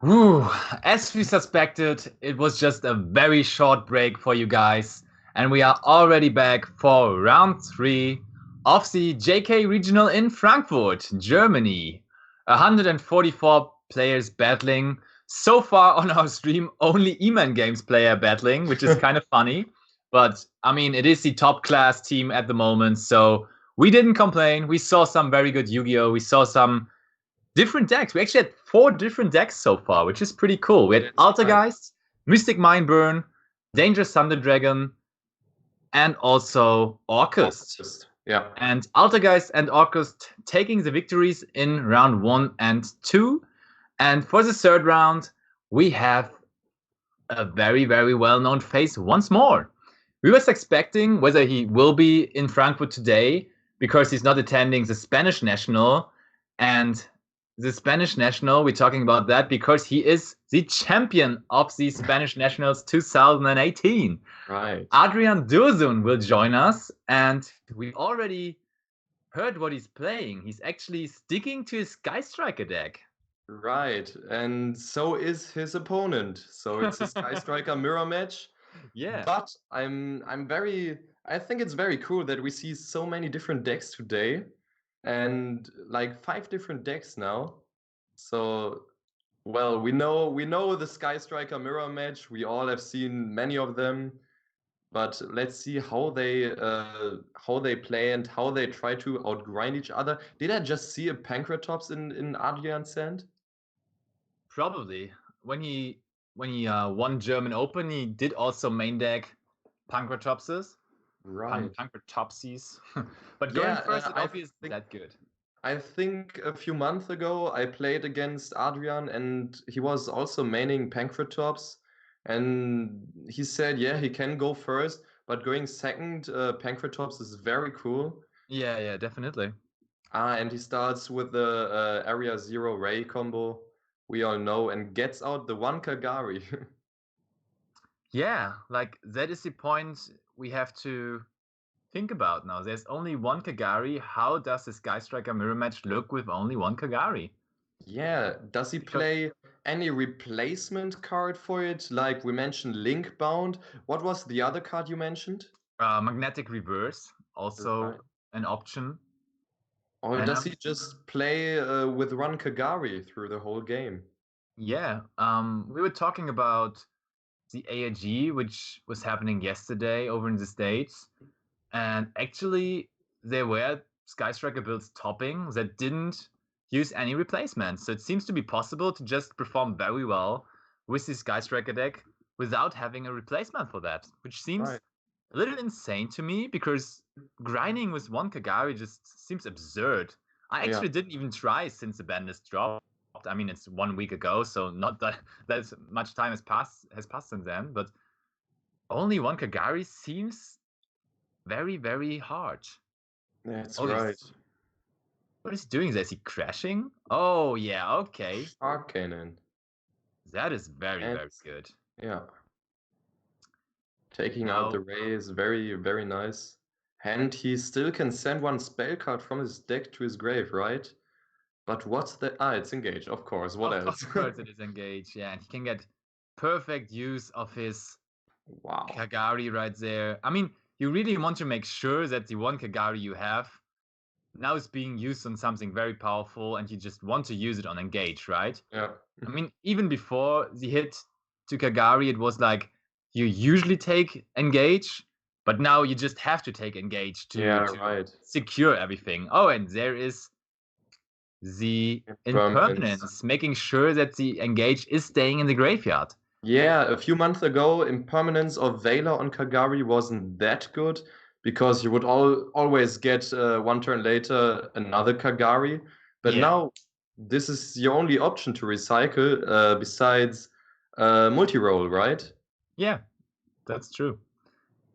Whew. As we suspected, it was just a very short break for you guys, and we are already back for round three of the JK Regional in Frankfurt, Germany. 144 players battling. So far on our stream, only E-Man Games player battling, which is kind of funny. But I mean, it is the top class team at the moment, so we didn't complain. We saw some very good Yu-Gi-Oh! We saw some different decks. We actually had 4 different decks so far, which is pretty cool. We had That's right. Altergeist, Mystic Mindburn, Dangerous Thunder Dragon, and also Orcust. Yeah. And Altergeist and Orcust taking the victories in round 1 and 2. And for the third round, we have a very, very well known face once more. We was expecting whether he will be in Frankfurt today because he's not attending the Spanish National. And the Spanish National, we're talking about that because he is the champion of the Spanish Nationals 2018. Right. Adrian Dursun will join us, and we already heard what he's playing. He's actually sticking to his Sky Striker deck. Right. And so is his opponent. So it's a Sky Striker mirror match. Yeah. But I think it's very cool that we see so many different decks today and like 5 different decks now. So well, we know the Sky Striker mirror match. We all have seen many of them. But let's see how they play and how they try to outgrind each other. Did I just see a Pancratops in Adrian's hand? Probably. When he won German Open, he did also main deck Pancratopsis. Right. Pancratopses. But going Yeah, first, it I obviously think that good. I think a few months ago I played against Adrian and he was also maining Pancratops and he said, yeah, he can go first, but going second, Pancratops is very cool. Yeah, definitely. And he starts with the Area Zero Ray combo, we all know, and gets out the one Kagari. Yeah, like that is the point we have to think about now. There's only one Kagari. How does the Sky Striker mirror match look with only one Kagari? Yeah, does he Because play any replacement card for it? Like we mentioned Link Bound. What was the other card you mentioned? Magnetic Reverse Right. also an option. Or And does he just play with one Kagari through the whole game? yeah, we were talking about the AIG, which was happening yesterday over in the States. And actually, there were Sky Striker builds topping that didn't use any replacements. So it seems to be possible to just perform very well with the Sky Striker deck without having a replacement for that, which seems Right. a little insane to me because grinding with one Kagari just seems absurd. I Yeah. actually didn't even try since the ban is dropped. I mean, it's 1 week ago, so not that much time has passed since then. But only one Kagari seems very, very hard. That's Oh, right. what is he doing there? Is he crashing? Oh, yeah, okay. Shark Cannon. That is very, And very good. yeah, taking out Now, the ray is very, very nice. And he still can send one spell card from his deck to his grave, right? But what's the... Ah, it's engaged, of course. What of else? course it is engaged, yeah, and he can get perfect use of his Wow. Kagari right there. I mean, you really want to make sure that the one Kagari you have now is being used on something very powerful and you just want to use it on engage, right? Yeah. I mean, even before the hit to Kagari, it was like you usually take engage, but now you just have to take engage Yeah, to right. secure everything. Oh, and there is the Impermanence. impermanence, making sure that the engage is staying in the graveyard. Yeah, a few months ago, Impermanence of Valor on Kagari wasn't that good because you would always get 1 turn later another Kagari. But Yeah, now this is your only option to recycle besides multi-roll, right? yeah, that's true.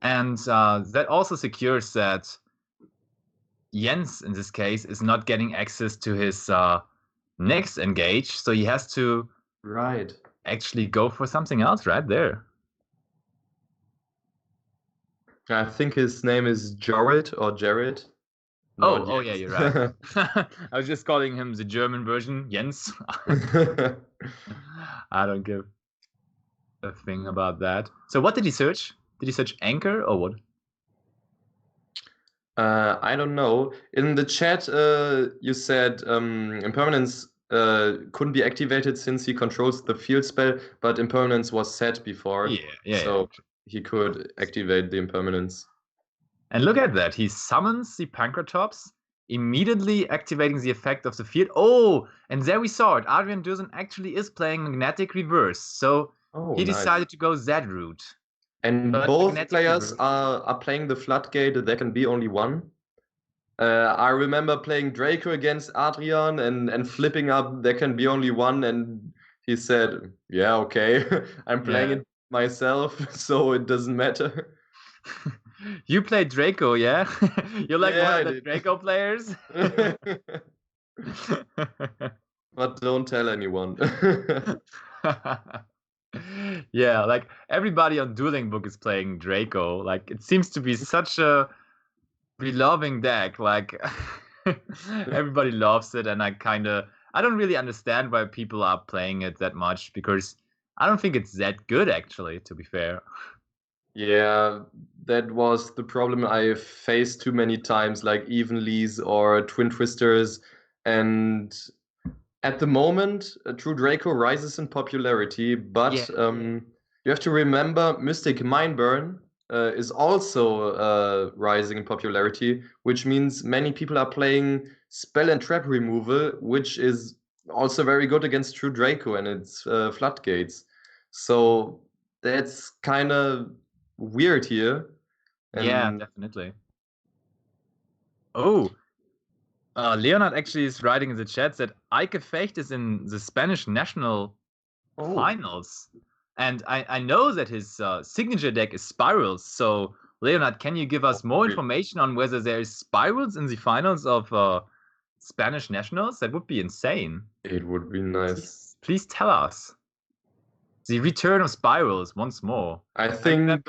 And that also secures that Jens, in this case, is not getting access to his next engage, so he has to Right. actually go for something else right there. I think his name is Jared or Jared. Not Oh yeah, Jens. you're right. I was just calling him the German version, Jens. I don't give a thing about that. So what did he search? Did he search anchor or what? I don't know. In the chat, you said impermanence couldn't be activated since he controls the field spell, but impermanence was set before, so he could activate the impermanence. And look at that. He summons the Pancratops, immediately activating the effect of the field. Oh, and there we saw it. Adrian Dursun actually is playing Magnetic Reverse, so he decided to go that route. And both players are playing the Floodgate. There can be only one. I remember playing Draco against Adrian and flipping up. There can be only one, and he said, "Yeah, okay, I'm playing it myself, so it doesn't matter." You played Draco, yeah? You're like one of the Draco players? But don't tell anyone. Yeah, like everybody on Dueling Book is playing Draco. Like it seems to be such a beloved deck. Like everybody loves it, and I don't really understand why people are playing it that much, because I don't think it's that good, actually, to be fair. Yeah, that was the problem I faced too many times, like Evenleys or Twin Twisters. And at the moment, True Draco rises in popularity, but you have to remember Mystic Mindburn is also rising in popularity, which means many people are playing Spell and Trap Removal, which is also very good against True Draco and its Floodgates. So that's kind of weird here. Yeah, definitely. Oh, Leonard actually is writing in the chat that Ike Fecht is in the Spanish national finals. And I know that his signature deck is Spirals. So, Leonard, can you give us more information on whether there is Spirals in the finals of Spanish nationals? That would be insane. It would be nice. Please tell us. The return of Spirals once more. I think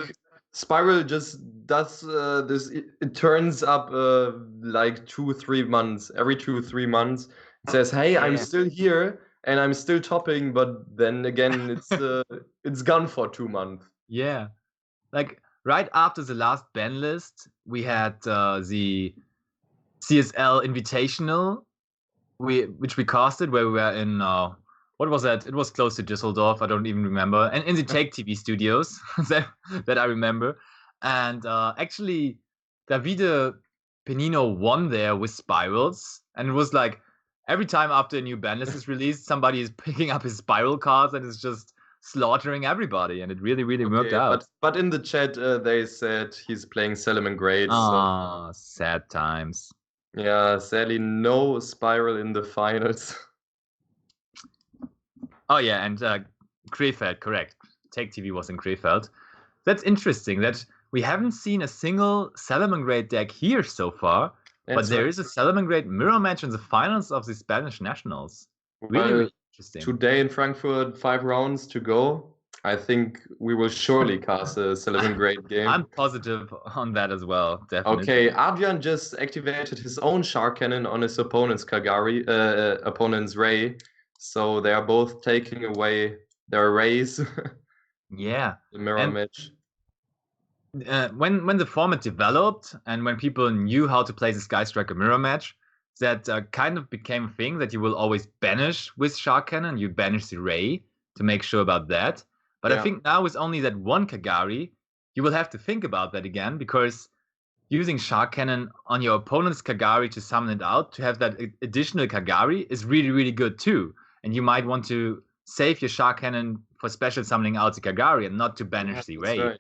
Spiral just does this. It turns up like 2-3 months. Every 2-3 months, it says, "Hey, I'm still here and I'm still topping," but then again, it's gone for 2 months. Yeah, like right after the last ban list, we had the CSL Invitational, which we casted, where we were in what was that? It was close to Düsseldorf. I don't even remember. And in the Take TV studios that I remember. And actually, Davide Penino won there with Spirals. And it was like every time after a new ban list is released, somebody is picking up his Spiral cards and is just slaughtering everybody. And it really, really worked out. But in the chat, they said he's playing Salaman Great. Ah, sad times. Yeah, sadly, no Spiral in the finals. Oh yeah, and Krefeld, correct. Take TV was in Krefeld. That's interesting that we haven't seen a single Salamangreat deck here so far, but there is a Salamangreat mirror match in the finals of the Spanish Nationals. Really, really interesting. Today in Frankfurt, 5 rounds to go. I think we will surely cast a Salamangreat game. I'm positive on that as well, definitely. Okay, Adrian just activated his own Shark Cannon on his opponent's opponent's Ray. So they are both taking away their rays. Yeah. The mirror match. When the format developed and when people knew how to play the Sky Striker mirror match, that kind of became a thing that you will always banish with Shark Cannon. You banish the Ray to make sure about that. But I think now with only that one Kagari, you will have to think about that again, because using Shark Cannon on your opponent's Kagari to summon it out, to have that additional Kagari is really, really good too. And you might want to save your Shark Cannon for special summoning out the Kagari and not to banish the Ray. Right.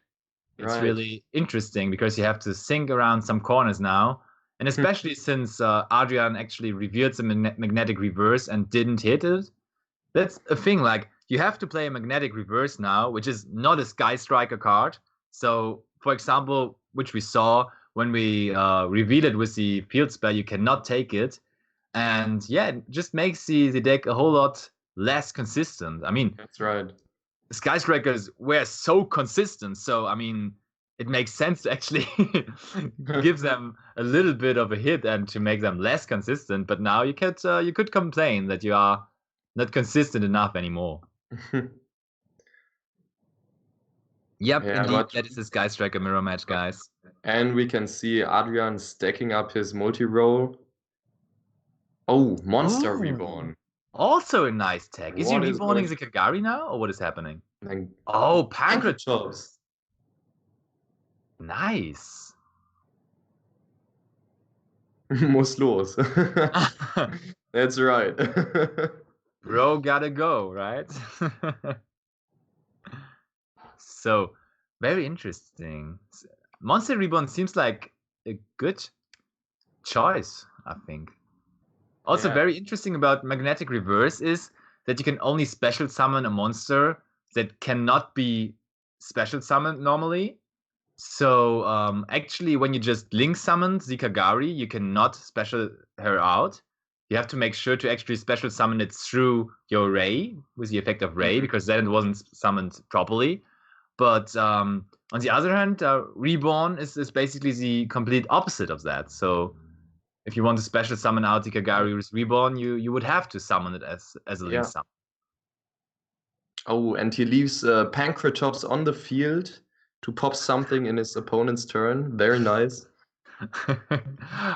It's really interesting because you have to think around some corners now. And especially since Adrian actually revealed the magnetic reverse and didn't hit it. That's a thing, like you have to play a magnetic reverse now, which is not a Sky Striker card. So, for example, which we saw when we revealed it with the field spell, you cannot take it. And yeah, it just makes the deck a whole lot less consistent. I mean, that's right. Sky Strikers were so consistent. So, I mean, it makes sense to actually give them a little bit of a hit and to make them less consistent. But now you could complain that you are not consistent enough anymore. Yep, Yeah, indeed, but that is a Sky Striker mirror match, guys. and we can see Adrian stacking up his multi-roll. Oh, Monster Ooh, Reborn. also a nice tech. Is he What is reborning going the Kagari now, or what is happening? like Oh, Pancratops. Pancratops. Nice. Muss los. That's right. Bro gotta go, right? So, very interesting. Monster Reborn seems like a good choice, I think. Also, Yeah. very interesting about Magnetic Reverse is that you can only special summon a monster that cannot be special summoned normally. So, actually, when you just link summon Zikagari, you cannot special her out. You have to make sure to actually special summon it through your Ray with the effect of Ray, because then it wasn't summoned properly. But on the other hand, Reborn is basically the complete opposite of that. So if you want to special summon out the Kagari with Reborn, you would have to summon it as a link summon. Oh, and he leaves Pancratops on the field to pop something in his opponent's turn. Very nice.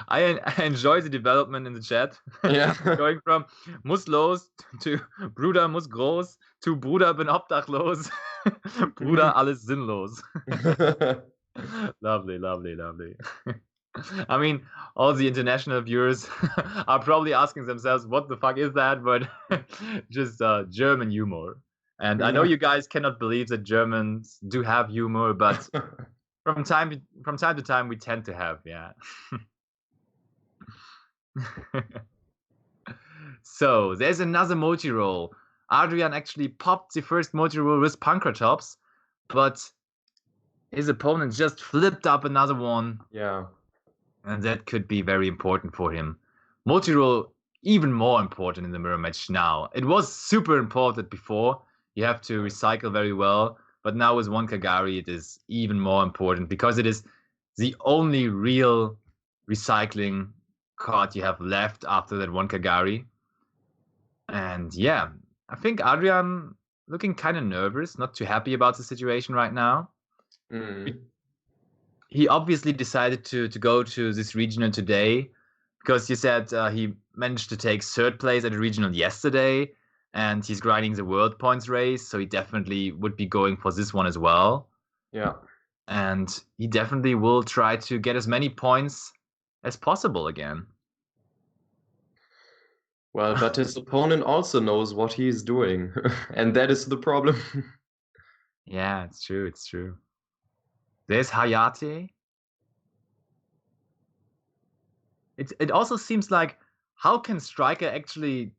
I enjoy the development in the chat. Yeah. Going from muss los to Bruder muss groß to Bruder bin obdachlos. Bruder alles sinnlos. Lovely, lovely, lovely. I mean, all the international viewers are probably asking themselves, what the fuck is that? But just German humor. And I know you guys cannot believe that Germans do have humor, but from time to time we tend to have, yeah. So there's another multi-roll. Adrian actually popped the first multi-roll with Pancratops, but his opponent just flipped up another one. Yeah. And that could be very important for him. Multi-roll even more important in the mirror match now. It was super important before. You have to recycle very well, but now with one Kagari it is even more important because it is the only real recycling card you have left after that one Kagari. And yeah, I think Adrian looking kind of nervous, not too happy about the situation right now. He obviously decided to go to this regional today because you said he managed to take third place at a regional yesterday, and he's grinding the world points race, so he definitely would be going for this one as well. Yeah. And he definitely will try to get as many points as possible again. Well, but his opponent also knows what he's doing, and that is the problem. Yeah, it's true, it's true. There's Hayate. It also seems like, how can Striker actually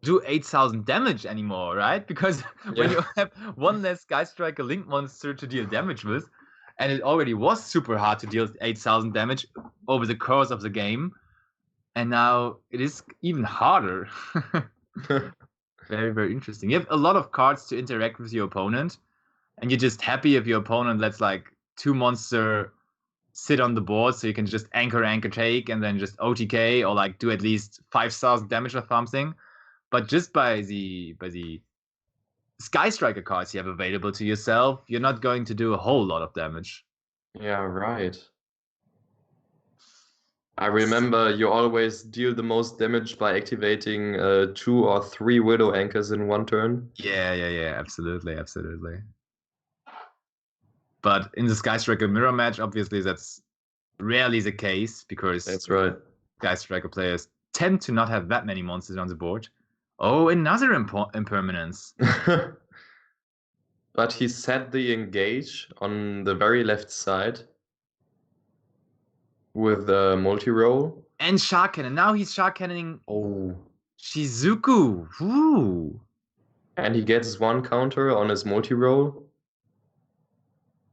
do 8,000 damage anymore, right? Because when you have one less Sky Striker Link monster to deal damage with, and it already was super hard to deal 8,000 damage over the course of the game, and now it is even harder. Very, very interesting. You have a lot of cards to interact with your opponent, and you're just happy if your opponent lets like 2 monster sit on the board, so you can just anchor, take, and then just OTK or like do at least 5,000 damage or something. But just by the Sky Striker cards you have available to yourself, you're not going to do a whole lot of damage. Yeah, right. I remember you always deal the most damage by activating 2 or 3 Widow Anchors in one turn. Yeah, absolutely. But in the Sky Striker mirror match, obviously that's rarely the case because that's right. Sky Striker players tend to not have that many monsters on the board. Oh, another impermanence. But he set the engage on the very left side with the multi-roll. And Shark Cannon. Now he's Shark Cannoning Shizuku. Woo. And he gets 1 counter on his multi-roll.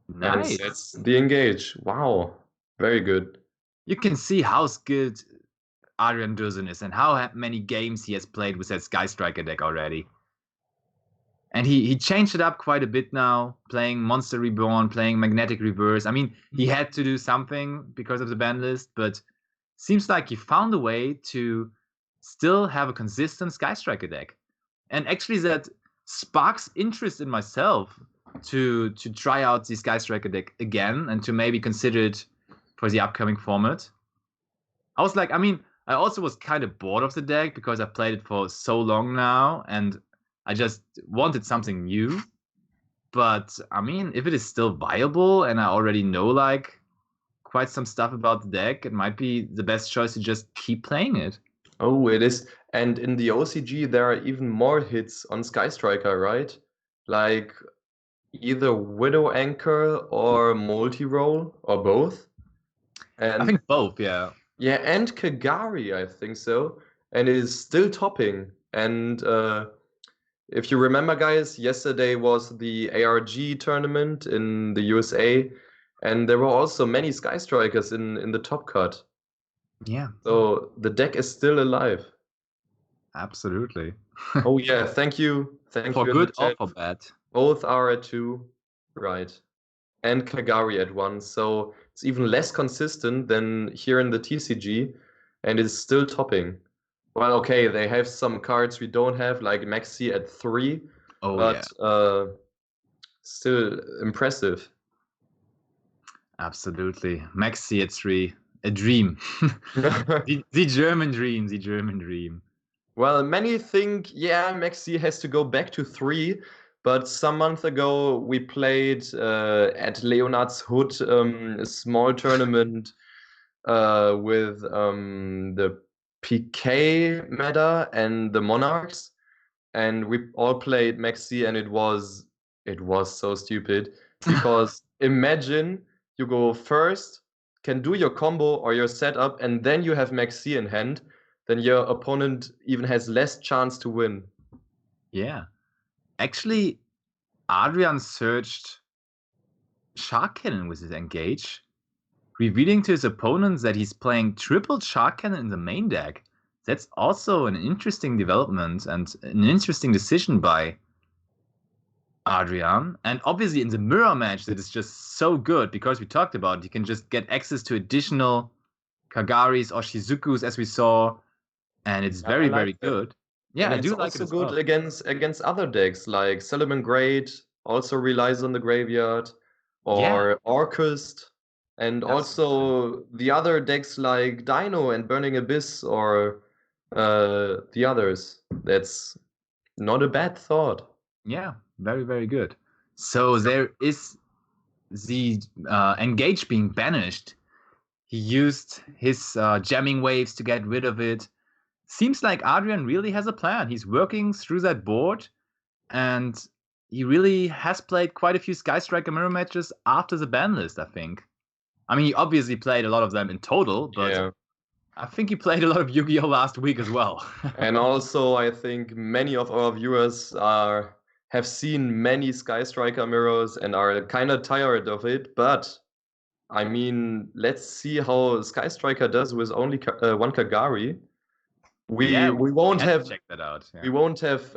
Nice. And sets the engage. Wow. Very good. You can see how good Adrian Dursun is and how many games he has played with that Sky Striker deck already. And he changed it up quite a bit now, playing Monster Reborn, playing Magnetic Reverse. I mean, he had to do something because of the ban list, but seems like he found a way to still have a consistent Sky Striker deck. And actually that sparks interest in myself to try out the Sky Striker deck again and to maybe consider it for the upcoming format. I was like, I mean, I also was kind of bored of the deck because I played it for so long now and I just wanted something new. But I mean, if it is still viable and I already know like quite some stuff about the deck, it might be the best choice to just keep playing it. Oh, it is. And in the OCG, there are even more hits on Sky Striker, right? Like either Widow Anchor or Multi-Roll or both. And I think both, yeah. yeah, and Kagari, I think so. And it is still topping. And if you remember, guys, yesterday was the ARG tournament in the USA, and there were also many Sky Strikers in the top cut. Yeah. So the deck is still alive. Absolutely. Oh yeah, thank you. Thank For you in the good or chat. for bad. Both are at 2, right? And Kagari at 1. So it's even less consistent than here in the TCG, and it's still topping. Well, okay, they have some cards we don't have, like Maxi at 3, Oh but yeah. still impressive. Absolutely. Maxi at 3. A dream. the German dream, the German dream. Well, many think, yeah, Maxi has to go back to 3, but some month ago we played at Leonard's Hood a small tournament with the PK meta and the Monarchs, and we all played Maxi, and it was so stupid because imagine you go first, can do your combo or your setup, and then you have Maxi in hand, then your opponent even has less chance to win. Yeah. Actually, Adrian searched Shark Cannon with his engage, revealing to his opponents that he's playing triple Shark Cannon in the main deck. That's also an interesting development and an interesting decision by Adrian. And obviously in the mirror match, that is just so good because we talked about it. You can just get access to additional Kagaris or Shizukus as we saw, and it's very, very good. Yeah, and I it's do like it also as good well. against other decks like Solomon Great also relies on the graveyard, or Orcust, and also the other decks like Dino and Burning Abyss, or the others. That's not a bad thought. Yeah, very, very good. So there is the Engage being banished. He used his jamming waves to get rid of it. Seems like Adrian really has a plan. He's working through that board, and he really has played quite a few Sky Striker mirror matches after the ban list, I think. I mean, he obviously played a lot of them in total, but Yeah. I think he played a lot of Yu-Gi-Oh! Last week as well. And also, I think many of our viewers have seen many Sky Striker mirrors and are kind of tired of it. But I mean, let's see how Sky Striker does with only one Kagari. We won't have check that out. Yeah. We won't have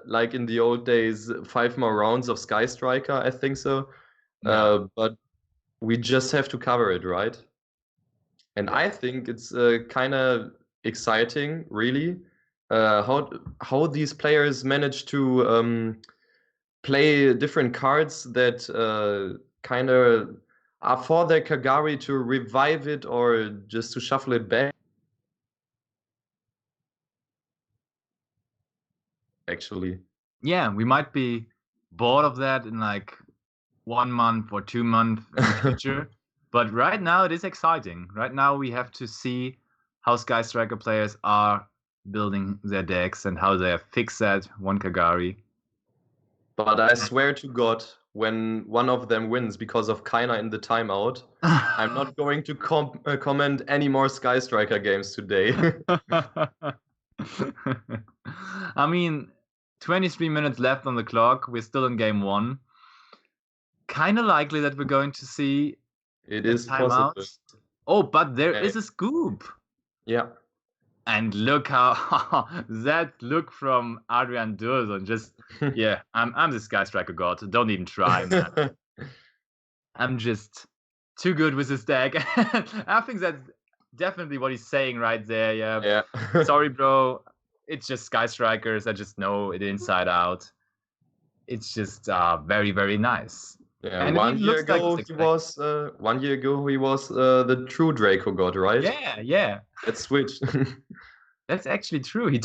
like in the old days 5 more rounds of Sky Striker. I think so. No. But we just have to cover it, right? And I think it's kind of exciting, really, how these players manage to play different cards that kind of are for their Kagari to revive it or just to shuffle it back. Actually, yeah, we might be bored of that in like 1 month or 2 months in the future. But right now it is exciting. Right now we have to see how Sky Striker players are building their decks and how they have fixed that one Kagari. But I swear to God, when one of them wins because of Kaina in the timeout, I'm not going to comment any more Sky Striker games today. I mean, 23 minutes left on the clock. We're still in game 1. Kind of likely that we're going to see it is possible. Oh, but there is a scoop. Yeah. And look how that look from Adrian Dursun. Just yeah, I'm the Sky Striker god. Don't even try, man. I'm just too good with this deck. I think that's definitely what he's saying right there. Yeah. Sorry, bro. It's just Sky Strikers. I just know it inside out. it's just very, very nice. Yeah, And one it year looks like ago it's he was 1 year ago he was the true Draco god, right? yeah. Let's switch. That's actually true. He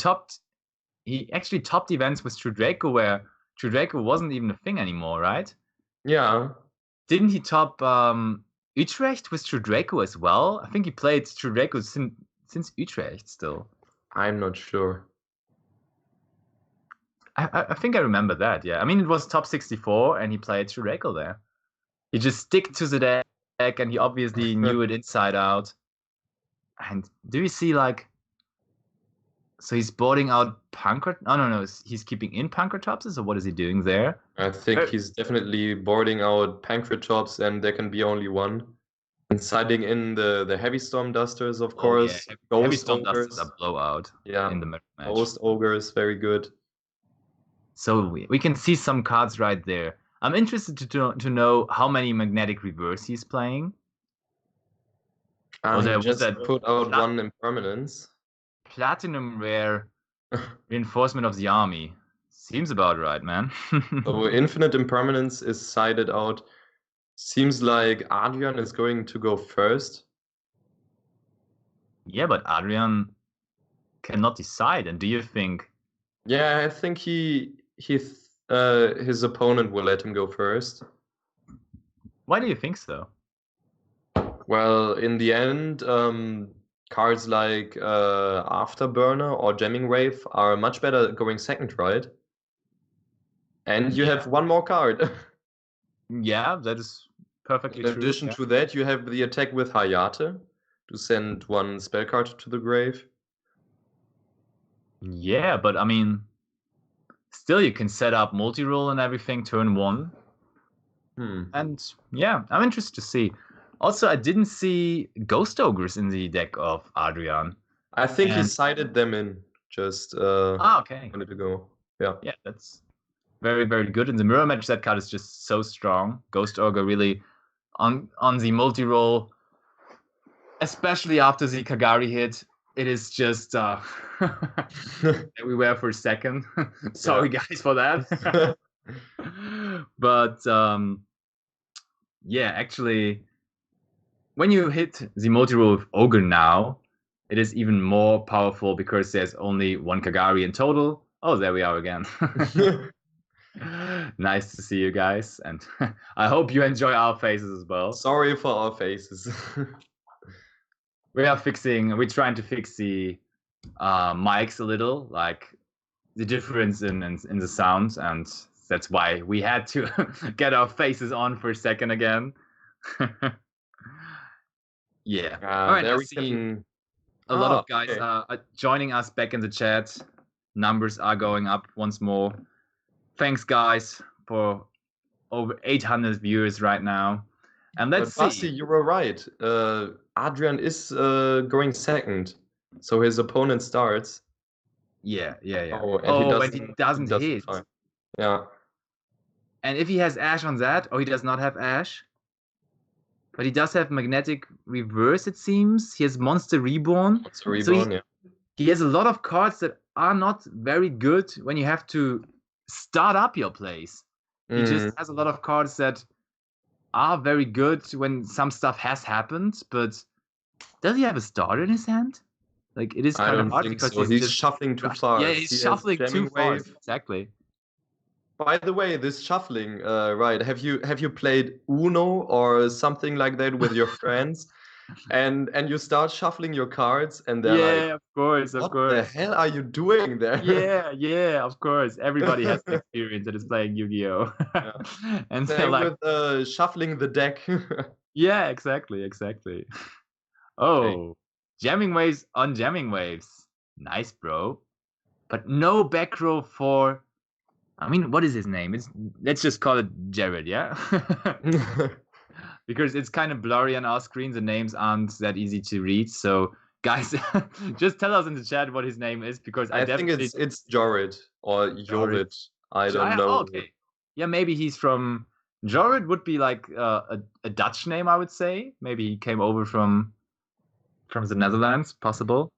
actually topped events with True Draco where True Draco wasn't even a thing anymore, right? Yeah, Didn't he top Utrecht with True Draco as well? I think he played True Draco since Utrecht still. I'm not sure. I think I remember that, yeah. I mean, it was top 64 and he played True Draco there. He just stick to the deck and he obviously knew it inside out. And do you see like, so he's boarding out Pancrat? Oh, no, he's keeping in Pancratopsis, or what is he doing there? I think he's definitely boarding out Pancratops, and there can be only one. And siding in the Heavy Storm Dusters, of course. Yeah, Ghost Heavy Storm Ogres. Dusters are blowout Yeah, in the match. Ghost Ogres, very good. So we can see some cards right there. I'm interested to know how many Magnetic Reverse he's playing. He just put out one Impermanence. Platinum Rare Reinforcement of the Army. Seems about right, man. So Infinite Impermanence is sided out. Seems like Adrian is going to go first. Yeah, but Adrian cannot decide. And do you think? Yeah, I think his opponent will let him go first. Why do you think so? Well, in the end, cards like Afterburner or Jamming Wave are much better going second, right? And you have one more card. Yeah, that is perfectly true. In addition to that, you have the attack with Hayate to send one spell card to the grave. Yeah, but I mean, still you can set up multi-roll and everything turn one. And yeah, I'm interested to see. Also, I didn't see Ghost Ogres in the deck of Adrian. I think he sided them in just okay. a minute ago. Yeah. Yeah, that's very, very good. And the mirror match, that card is just so strong. Ghost Ogre really on the multi-roll, especially after the Kagari hit, it is just everywhere for a second. Sorry guys for that. But yeah, actually, when you hit the multi-roll with Ogre now, it is even more powerful because there's only one Kagari in total. Oh, there we are again. Nice to see you guys, and I hope you enjoy our faces as well. Sorry for our faces. We're trying to fix the mics a little, like the difference in the sounds, and that's why we had to get our faces on for a second again. Yeah. All right. They're seeing a lot of guys are joining us back in the chat. Numbers are going up once more. Thanks, guys, for over 800 viewers right now. And let's see. Basti, you were right. Adrian is going second, so his opponent starts. Yeah. And he doesn't hit. Fine. Yeah. And if he has Ash on that, or he does not have Ash, but he does have Magnetic Reverse, it seems. He has Monster Reborn. He has a lot of cards that are not very good when you have to start up your plays. He just has a lot of cards that are very good when some stuff has happened, but does he have a starter in his hand? Like, it is kind of hard because he's shuffling too far. Yeah, he's shuffling too far. Exactly. By the way, this shuffling, right? Have you played Uno or something like that with your friends? And you start shuffling your cards, and they're like, of course. What the hell are you doing there? Yeah, of course. Everybody has the experience that is playing Yu-Gi-Oh. Yeah. And same like, with shuffling the deck. Yeah, exactly. Oh, okay. Jamming Waves on Jamming Waves. Nice, bro. But no back row for. I mean, what is his name? Let's just call it Jared, yeah? Because it's kind of blurry on our screen. The names aren't that easy to read. So, guys, just tell us in the chat what his name is, because I think it's Jorid or Jorid. I don't know. Okay. Yeah, maybe he's from. Jorid would be like a Dutch name, I would say. Maybe he came over from the Netherlands, possible.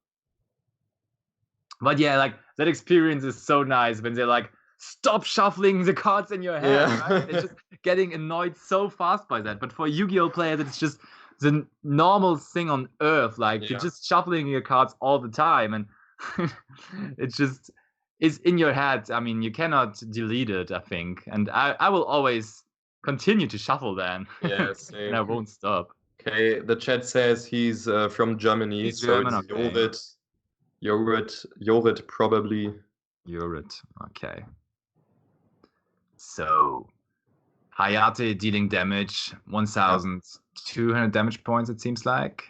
But yeah, like that experience is so nice when they're like stop shuffling the cards in your hand. Yeah. Right? They're just getting annoyed so fast by that. But for Yu-Gi-Oh players, it's just the normal thing on earth. Like you're Yeah. just shuffling your cards all the time, and it just is in your head. I mean, you cannot delete it, I think. And I will always continue to shuffle then. Yeah, And I same. won't stop. Okay, the chat says he's from Germany, He's so German, it's okay. Jorrit probably. Jorrit, okay. So Hayate dealing damage, 1,200 damage points, it seems like.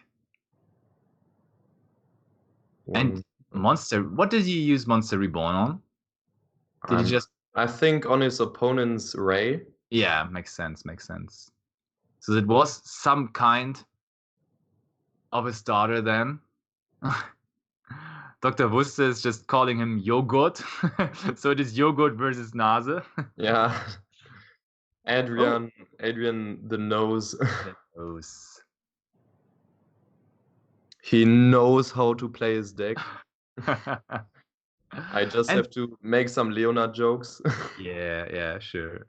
And Monster, what did you use Monster Reborn on? Did you just... I think on his opponent's Ray. Yeah, makes sense. So it was some kind of a starter then. Dr. Wuster is just calling him Yogurt. So it is Yogurt versus Nase. Yeah. Adrian the nose. He knows how to play his deck. I just have to make some Leonard jokes. Yeah, sure.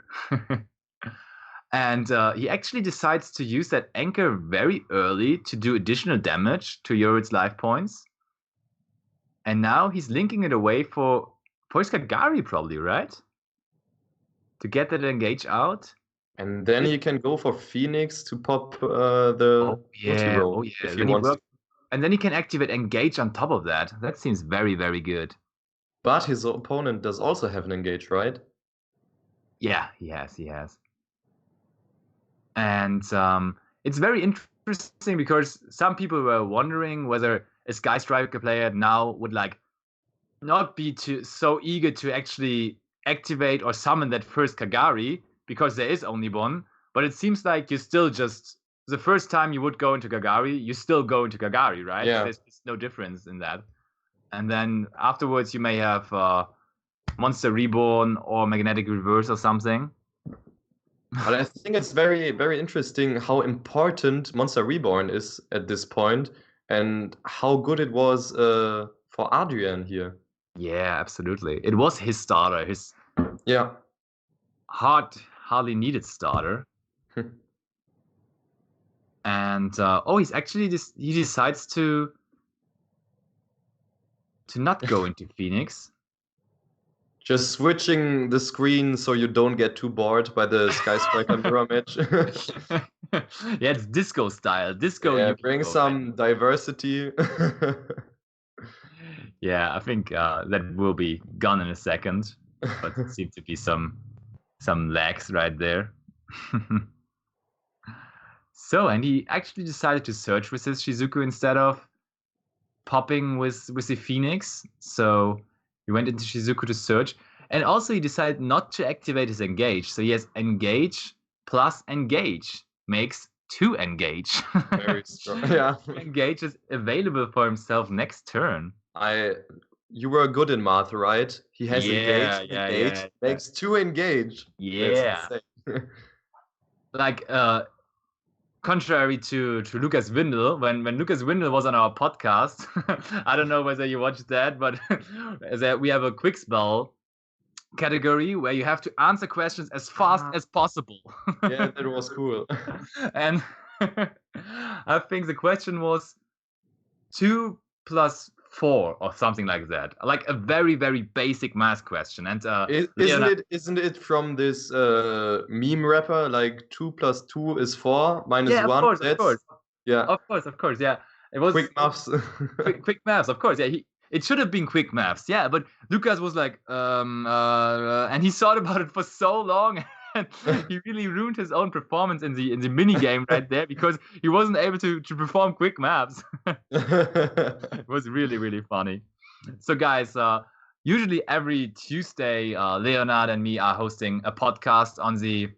And he actually decides to use that anchor very early to do additional damage to Yorit's life points. And now he's linking it away for his Kagari probably, right? To get that engage out. And then he can go for Phoenix to pop the multi-roll. if he wants to. And then he can activate engage on top of that. That seems very, very good. But his opponent does also have an engage, right? Yeah, he has. And it's very interesting because some people were wondering whether a Sky Striker player now would like not be so eager to actually activate or summon that first Kagari because there is only one. But it seems like you still just, the first time you would go into Kagari, you still go into Kagari, right? Yeah. There's no difference in that. And then afterwards you may have Monster Reborn or Magnetic Reverse or something. But I think it's very, very interesting how important Monster Reborn is at this point and how good it was for Adrian here. Yeah, absolutely. It was his starter, his hardly needed starter. And he's actually he decides to not go into Phoenix. Just switching the screen so you don't get too bored by the Sky Striker mirror match. Yeah, it's disco style. Yeah, bring some diversity. Yeah, I think that will be gone in a second. But it seems to be some lags right there. So, and he actually decided to search with his Shizuku instead of popping with the Phoenix. So he went into Shizuku to search. And also he decided not to activate his engage. So he has engage plus engage makes 2 engage. Very strong. Yeah. Engage is available for himself next turn. You were good in math, right? He has engage, makes 2 engage. Yeah. Like contrary to Lucas Windel, when Lucas Windel was on our podcast, I don't know whether you watched that, but we have a quick spell category where you have to answer questions as fast as possible. Yeah, that was cool. And I think the question was 2 + 4 or something like that, like a very, very basic math question. And isn't it from this meme rapper, like 2 + 2 is 4 minus 1? Of course. Yeah, of course. Yeah, it was quick maths. quick maths, of course. Yeah, it should have been quick maths. Yeah, but Lucas was like, and he thought about it for so long. And he really ruined his own performance in the mini game right there because he wasn't able to perform quick maps. It was really, really funny. So guys, usually every Tuesday, Leonard and me are hosting a podcast on the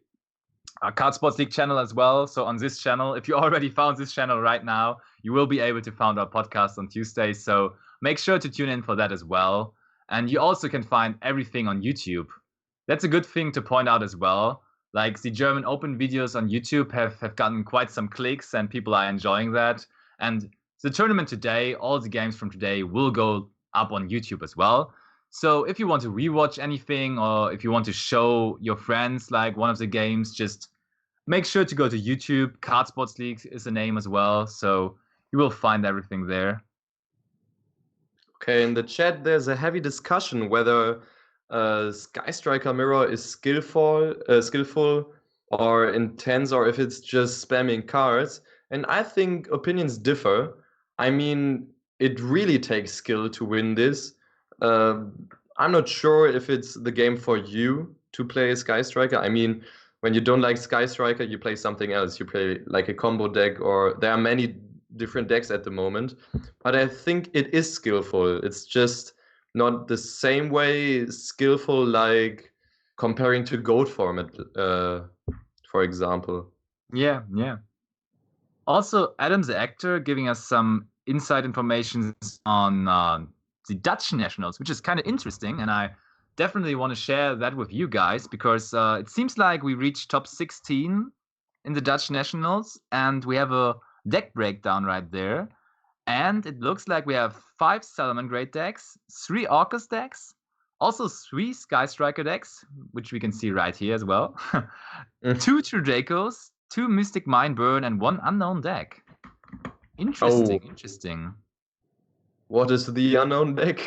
Card Sports League channel as well. So on this channel, if you already found this channel right now, you will be able to find our podcast on Tuesdays. So make sure to tune in for that as well. And you also can find everything on YouTube. That's a good thing to point out as well. Like the German Open videos on YouTube have gotten quite some clicks and people are enjoying that. And the tournament today, all the games from today will go up on YouTube as well. So if you want to rewatch anything or if you want to show your friends like one of the games, just make sure to go to YouTube. Card Sports League is the name as well. So you will find everything there. Okay, in the chat, there's a heavy discussion whether Sky Striker Mirror is skillful or intense, or if it's just spamming cards. And I think opinions differ. I mean, it really takes skill to win this. I'm not sure if it's the game for you to play Sky Striker. I mean, when you don't like Sky Striker, you play something else. You play like a combo deck, or there are many different decks at the moment. But I think it is skillful. It's just not the same way skillful like comparing to Gold format, for example. Yeah, yeah. Also, Adam the actor giving us some inside information on the Dutch nationals, which is kind of interesting, and I definitely want to share that with you guys because it seems like we reached top 16 in the Dutch nationals, and we have a deck breakdown right there. And it looks like we have 5 Salomon Great decks, 3 Orcus decks, also 3 Sky Striker decks, which we can see right here as well, 2 True Dracos, 2 Mystic Mind Burn, and 1 Unknown deck. Interesting. What is the unknown deck?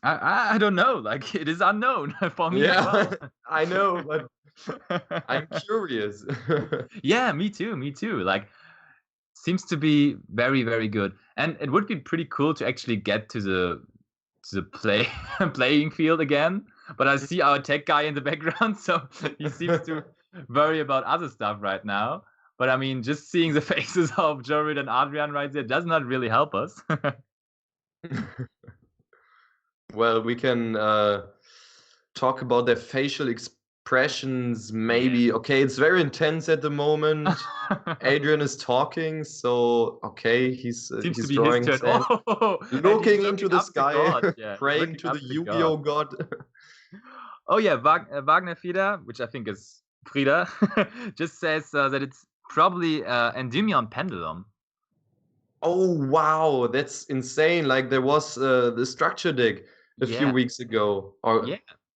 I don't know. Like, it is unknown for me as well. I know, but I'm curious. Yeah, me too. Like, seems to be very, very good. And it would be pretty cool to actually get to the playing field again. But I see our tech guy in the background, so he seems to worry about other stuff right now. But I mean, just seeing the faces of Jared and Adrian right there does not really help us. Well, we can talk about their facial expressions, maybe. Okay, it's very intense at the moment. Adrian is talking, so okay, he's drawing his hand, looking into the sky, praying to the Yu-Gi-Oh god. Oh yeah, Wagner Frieda, which I think is Frieda, just says that it's probably Endymion Pendulum. Oh wow, that's insane! Like there was the structure deck a few weeks ago, or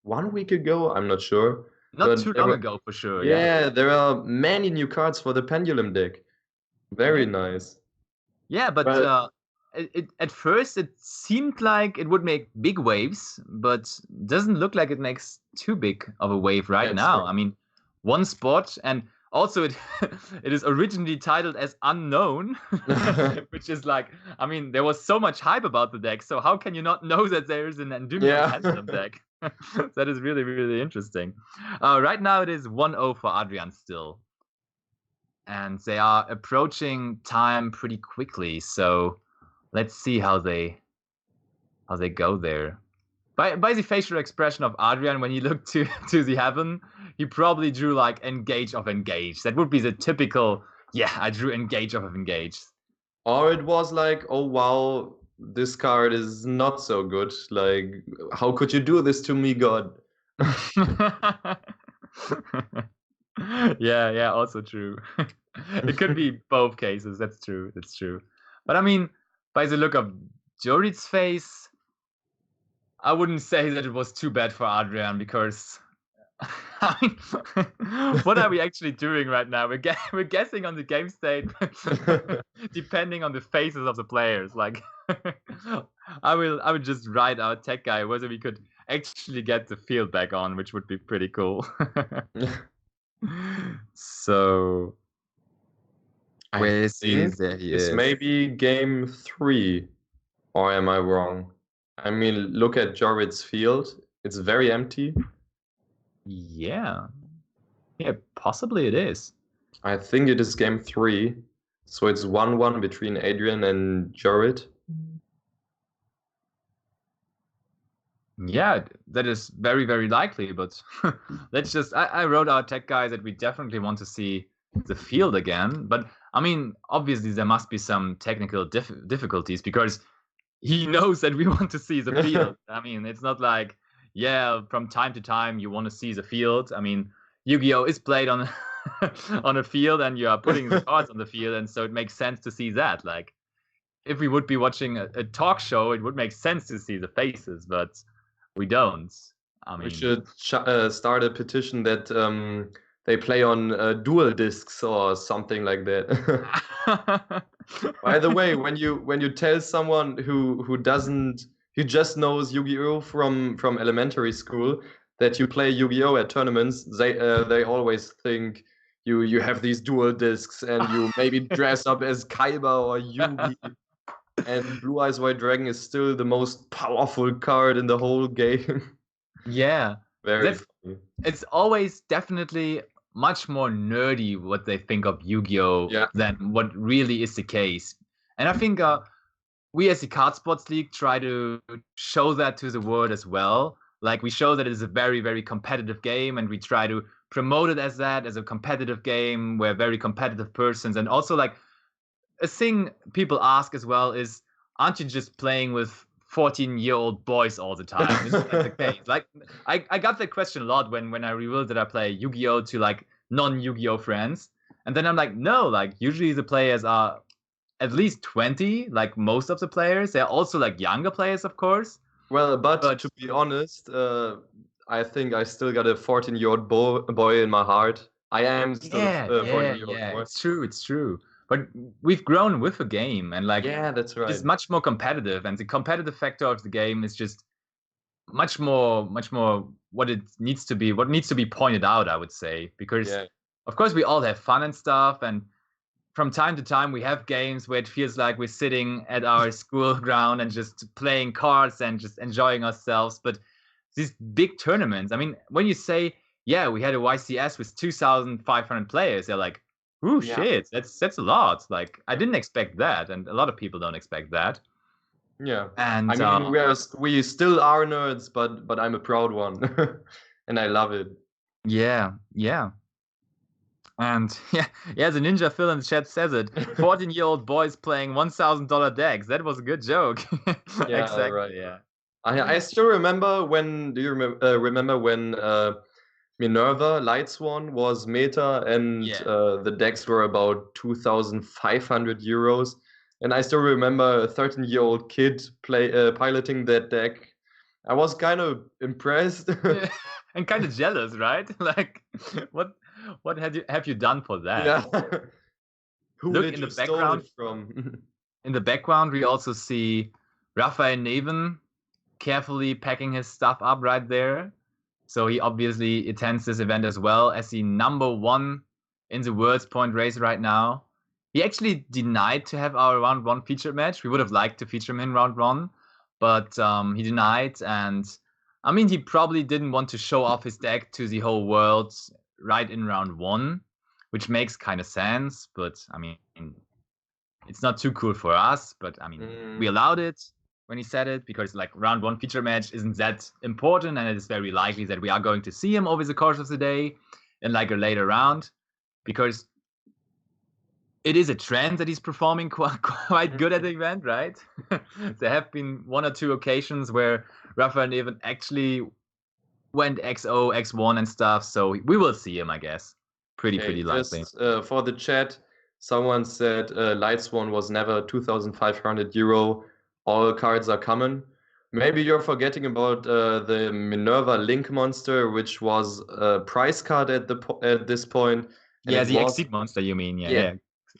1 week ago. I'm not sure. Not too long ago, for sure. Yeah, there are many new cards for the Pendulum deck. Very nice. Yeah, but at first it seemed like it would make big waves, but doesn't look like it makes too big of a wave right now. Right. I mean, 1 spot, and also it is originally titled as Unknown, which is like, I mean, there was so much hype about the deck, so how can you not know that there is an Endymion Pendulum deck? That is really, really interesting. Right now it is 1-0 for Adrian still. And they are approaching time pretty quickly, so let's see how they go there. By the facial expression of Adrian when he looked to the heaven, he probably drew like Engage of Engage. That would be the typical, I drew Engage of Engage. Or it was like, oh wow, this card is not so good. Like, how could you do this to me, God? Yeah, also true. It could be both cases. That's true. But I mean, by the look of Jory's face, I wouldn't say that it was too bad for Adrian because, I mean, what are we actually doing right now? We're guessing on the game state, depending on the faces of the players. Like, I would just write our tech guy whether we could actually get the field back on, which would be pretty cool. So, where is he? It's maybe game 3, or am I wrong? I mean, look at Jorid's field. It's very empty. Yeah, possibly it is. I think it is game 3. So it's 1-1 between Adrian and Jorid. Yeah, that is very, very likely. But let's just, I wrote our tech guys that we definitely want to see the field again. But I mean, obviously there must be some technical difficulties because he knows that we want to see the field. I mean, it's not like, from time to time you want to see the field. I mean, Yu-Gi-Oh is played on on a field and you are putting the cards on the field, and so it makes sense to see that. Like, if we would be watching a talk show, it would make sense to see the faces, but We don't. I We mean, should start a petition that they play on dual discs or something like that. By the way, when you tell someone who doesn't who just knows Yu-Gi-Oh from elementary school that you play Yu-Gi-Oh at tournaments, they always think you have these dual discs and you maybe dress up as Kaiba or Yugi. And Blue Eyes White Dragon is still the most powerful card in the whole game. yeah, Very that's funny. it's always definitely much more nerdy what they think of Yu-Gi-Oh Yeah. than what really is the case. And I think we as the Card Sports League try to show that to the world as well. Like we show that it is a very, very competitive game, and we try to promote it as that, as a competitive game where very competitive persons, and also like a thing people ask as well is, aren't you just playing with 14-year-old boys all the time? Isn't that the case? Like I got that question a lot when I revealed that I play Yu-Gi-Oh to like non-Yu-Gi-Oh friends. And then I'm like, no, like usually the players are at least 20, like most of the players. They're also like younger players, of course. Well, but But to be honest, I think I still got a 14-year-old boy in my heart. I am still yeah, a yeah, 14-year-old yeah, boy. it's true, it's true. But we've grown with the game, and like Yeah, that's right. it's much more competitive, and the competitive factor of the game is just much more what it needs to be, what needs to be pointed out, I would say, because Yeah. of course we all have fun and stuff, and from time to time we have games where it feels like we're sitting at our school ground and just playing cards and just enjoying ourselves. But these big tournaments, I mean, when you say, yeah, we had a YCS with 2,500 players, they're like, ooh, Yeah. shit, that's a lot. Like I didn't expect that, and a lot of people don't expect that. Yeah. And I mean, we still are nerds, but I'm a proud one, and I love it. yeah, yeah. And yeah, the Ninja Phil in the chat says it. 14-year-old boys playing $1,000 decks. That was a good joke. Yeah, Exactly. right. Yeah. I still remember when. Do you remember when Minerva Light Swan was meta and Yeah. the decks were about 2,500 euros? And I still remember a 13-year-old kid piloting that deck. I was kind of impressed. And kind of jealous, right? Like, what have you done for that? Yeah. Who Look did in you the stole background. it from? In the background, we also see Raphael Neven carefully packing his stuff up right there. So he obviously attends this event as well as the number one in the world's point race right now. He actually denied to have our round one featured match. We would have liked to feature him in round one, but he denied. And I mean, he probably didn't want to show off his deck to the whole world right in round one, which makes kind of sense. But I mean, it's not too cool for us. But I mean, we allowed it when he said it because like round one feature match isn't that important, and it is very likely that we are going to see him over the course of the day in like a later round, because it is a trend that he's performing quite good at the event, right? There have been one or two occasions where Rafael Neven actually went XO, X1 and stuff, so we will see him, I guess. Pretty likely. Just for the chat, someone said Light Swan was never 2,500 euro. All cards are common. Maybe you're forgetting about the Minerva Link Monster, which was a price card at this point. And Yeah, it the was Exceed Monster, you mean? Yeah.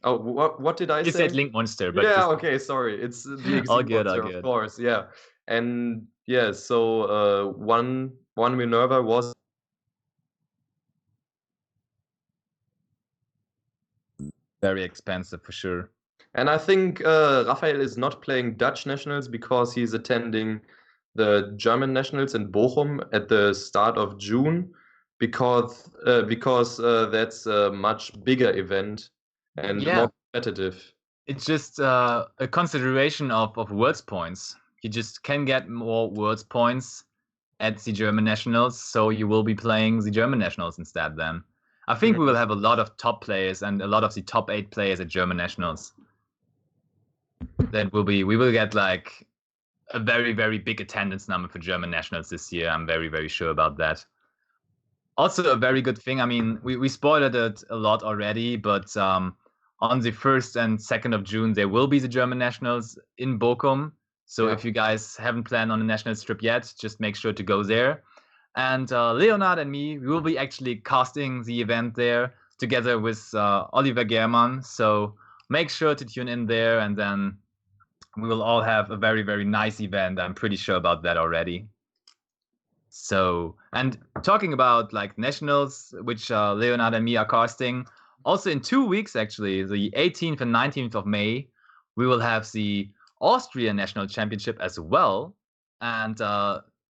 Oh, what did I You say? said Link Monster, but Yeah, just okay, sorry. It's the all Exceed good, Monster, all good. of course. Yeah, and yeah, so one Minerva was Very expensive for sure. And I think Raphael is not playing Dutch nationals because he's attending the German nationals in Bochum at the start of June, because that's a much bigger event and Yeah, more competitive. it's just a consideration of worlds points. You just can get more worlds points at the German nationals, so you will be playing the German nationals instead then. I think we will have a lot of top players and a lot of the top 8 players at German nationals. That will be, we will get like a very big attendance number for German nationals this year. I'm very sure about that. Also a very good thing. I mean, we spoiled it a lot already, but on the 1st and 2nd of June there will be the German nationals in Bochum. So Yeah. if you guys haven't planned on a national trip yet, just make sure to go there. And Leonard and me, we will be actually casting the event there together with Oliver German. So make sure to tune in there, and then we will all have a very, very nice event. I'm pretty sure about that already. So, and talking about like nationals, which Leonard and me are casting, also in 2 weeks, actually, the 18th and 19th of May, we will have the Austrian National Championship as well. And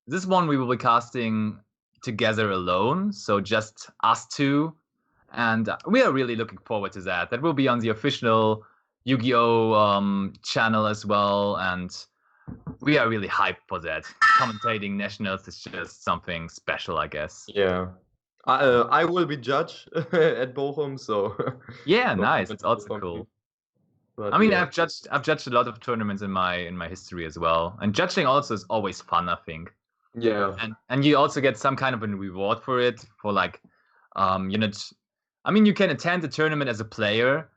this one we will be casting together alone, so just us two. And we are really looking forward to that. That will be on the official Yu-Gi-Oh channel as well. And we are really hyped for that. Commentating nationals is just something special, I guess. Yeah. I will be judge at Bochum, so Yeah, so nice. comment It's also for me. cool. But I mean, yeah. I've judged a lot of tournaments in my history as well, and judging also is always fun, I think. Yeah. And you also get some kind of a reward for it, for like, you know, I mean, you can attend the tournament as a player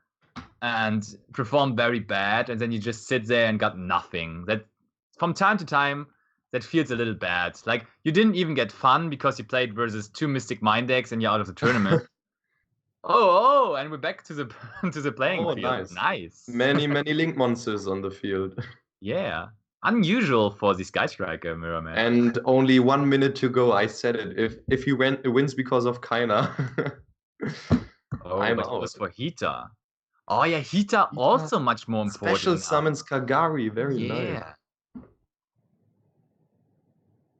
and perform very bad, and then you just sit there and got nothing. That from time to time, that feels a little bad. Like you didn't even get fun because you played versus 2 Mystic Mind decks and you're out of the tournament. Oh, and we're back to the to the playing Oh, field. nice. Nice. Many link monsters on the field. Yeah. Unusual for the Sky Striker mirror match. And only 1 minute to go. I said it. If he wins because of Kaina, Oh, I'm but it out. was for Hita. Oh yeah, Hita also much more important. Special now. summons Kagari. Very nice. Yeah.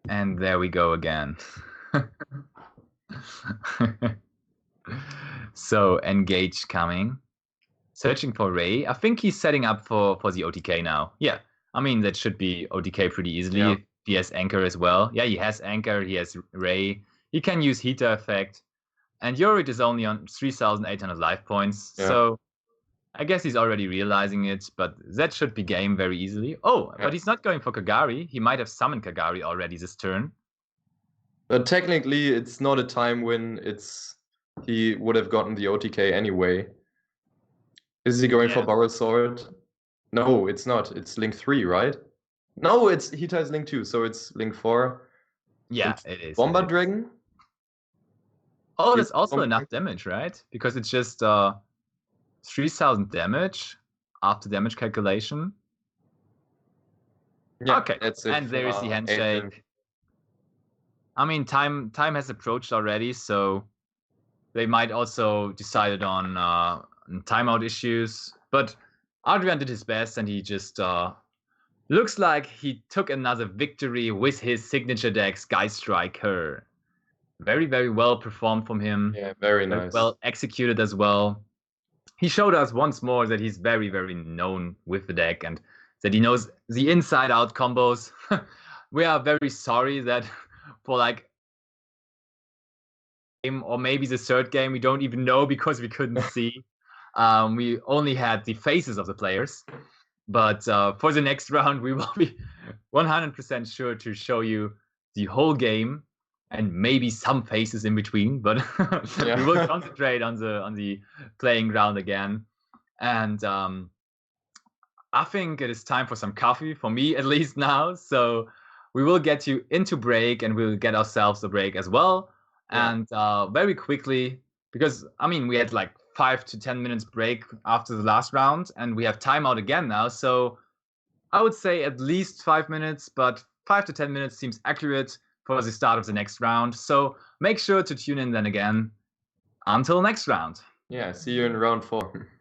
And there we go again. So engage coming. Searching for Ray. I think he's setting up for the OTK now. Yeah. I mean that should be OTK pretty easily. Yeah. He has Anchor as well. Yeah, he has Anchor, he has Ray. He can use Hita effect. And Yorit is only on 3,800 life points. Yeah. So I guess he's already realizing it, but that should be game very easily. Oh, Yeah. but he's not going for Kagari. He might have summoned Kagari already this turn. But technically, it's not a time when he would have gotten the OTK anyway. Is he going for Borrow Sword? No, it's not. It's Link 3, right? No, it's Hita is Link 2, so it's Link 4. Yeah, And it is. Bomber Dragon? Oh, that's Is also Bomber enough damage, right? Because it's just 3,000 damage after damage calculation. Yeah, Okay, that's it. and there is the handshake. Adrian. I mean, time has approached already, so they might also decided on timeout issues. But Adrian did his best, and he just looks like he took another victory with his signature deck, Sky Striker. Very, very well performed from him. Yeah, very nice. Well executed as well. He showed us once more that he's very, very known with the deck and that he knows the inside out combos. We are very sorry that for like game or maybe the third game, we don't even know because we couldn't see. We only had the faces of the players. But for the next round, we will be 100% sure to show you the whole game and maybe some faces in between. But we will concentrate on the playing ground again. And I think it is time for some coffee, for me at least now. So we will get you into break and we'll get ourselves a break as well. Yeah. And very quickly, because I mean, we had like 5 to 10 minutes break after the last round and we have timeout again now. So I would say at least 5 minutes, but 5 to 10 minutes seems accurate for the start of the next round. So make sure to tune in then again. Until next round. Yeah, see you in round 4.